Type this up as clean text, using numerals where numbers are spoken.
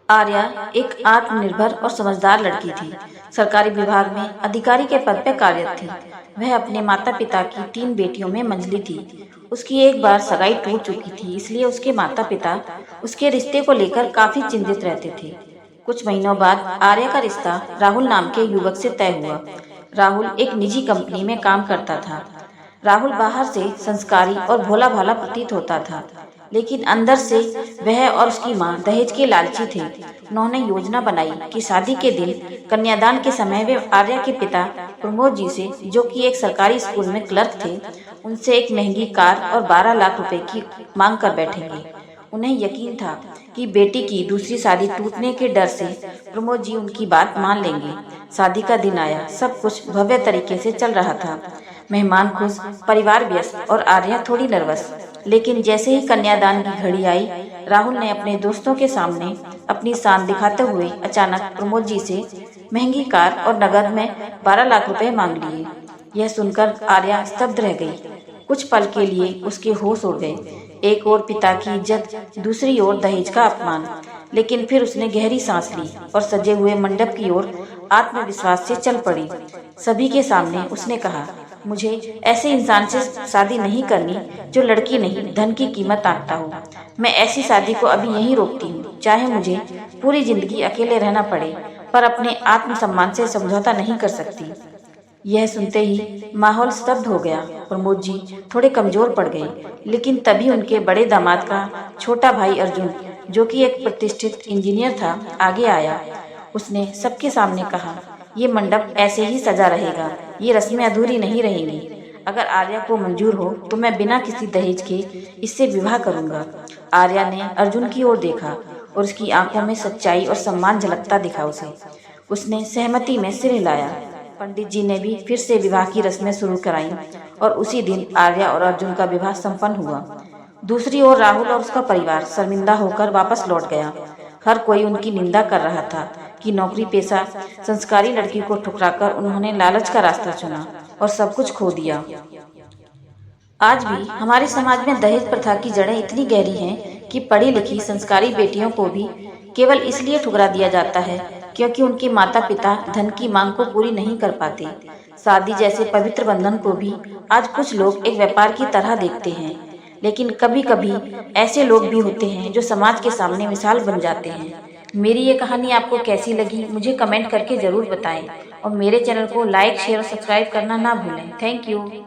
आर्या एक आत्मनिर्भर और समझदार लड़की थी। सरकारी विभाग में अधिकारी के पद पर कार्यरत थी। वह अपने माता पिता की 3 बेटियों में मंझली थी। उसकी एक बार सगाई टूट चुकी थी, इसलिए उसके माता पिता उसके रिश्ते को लेकर काफी चिंतित रहते थे। कुछ महीनों बाद आर्या का रिश्ता राहुल नाम के युवक से तय हुआ। राहुल एक निजी कंपनी में काम करता था। राहुल बाहर से संस्कारी और भोला भाला प्रतीत होता था, लेकिन अंदर से वह और उसकी मां दहेज के लालची थे। उन्होंने योजना बनाई कि शादी के दिन कन्यादान के समय वे आर्या के पिता प्रमोद जी से, जो कि एक सरकारी स्कूल में क्लर्क थे, उनसे एक महंगी कार और 12 लाख रुपए की मांग कर बैठेंगे। उन्हें यकीन था कि बेटी की दूसरी शादी टूटने के डर से प्रमोद जी उनकी बात मान लेंगे। शादी का दिन आया। सब कुछ भव्य तरीके से चल रहा था। मेहमान खुश, परिवार व्यस्त और आर्या थोड़ी नर्वस। लेकिन जैसे ही कन्यादान की घड़ी आई, राहुल ने अपने दोस्तों के सामने अपनी शान दिखाते हुए अचानक प्रमोद जी से महंगी कार और नगद में 12 लाख रुपए मांग लिए। यह सुनकर आर्या स्तब्ध रह गई। कुछ पल के लिए उसके होश उड़ गए। एक ओर पिता की इज्जत, दूसरी ओर दहेज का अपमान। लेकिन फिर उसने गहरी सांस ली और सजे हुए मंडप की ओर आत्मविश्वास से चल पड़ी। सभी के सामने उसने कहा, मुझे ऐसे इंसान से शादी नहीं करनी जो लड़की नहीं, धन की कीमत आंकता हो। मैं ऐसी शादी को अभी यहीं रोकती हूँ, चाहे मुझे पूरी जिंदगी अकेले रहना पड़े, पर अपने आत्मसम्मान से समझौता नहीं कर सकती। यह सुनते ही माहौल स्तब्ध हो गया। प्रमोद जी थोड़े कमजोर पड़ गए, लेकिन तभी उनके बड़े दामाद का छोटा भाई अर्जुन, जो कि एक प्रतिष्ठित इंजीनियर था, आगे आया। उसने सबके सामने कहा, ये मंडप ऐसे ही सजा रहेगा, ये रस्में अधूरी नहीं रहेंगी। अगर आर्या को मंजूर हो तो मैं बिना किसी दहेज के इससे विवाह करूंगा। आर्या ने अर्जुन की ओर देखा और उसकी आंखों में सच्चाई और सम्मान झलकता दिखा उसे। उसने सहमति में सिर हिलाया। पंडित जी ने भी फिर से विवाह की रस्में शुरू कराईं और उसी दिन आर्या और अर्जुन का विवाह संपन्न हुआ। दूसरी ओर राहुल और उसका परिवार शर्मिंदा होकर वापस लौट गया। हर कोई उनकी निंदा कर रहा था कि नौकरी पेशा संस्कारी लड़की को ठुकराकर उन्होंने लालच का रास्ता चुना और सब कुछ खो दिया। आज भी हमारे समाज में दहेज प्रथा की जड़ें इतनी गहरी हैं कि पढ़ी लिखी संस्कारी बेटियों को भी केवल इसलिए ठुकरा दिया जाता है क्योंकि उनके माता पिता धन की मांग को पूरी नहीं कर पाते। शादी जैसे पवित्र बंधन को भी आज कुछ लोग एक व्यापार की तरह देखते हैं, लेकिन कभी कभी ऐसे लोग भी होते हैं जो समाज के सामने मिसाल बन जाते हैं। मेरी ये कहानी आपको कैसी लगी मुझे कमेंट करके जरूर बताएं और मेरे चैनल को लाइक, शेयर और सब्सक्राइब करना ना भूलें। Thank you.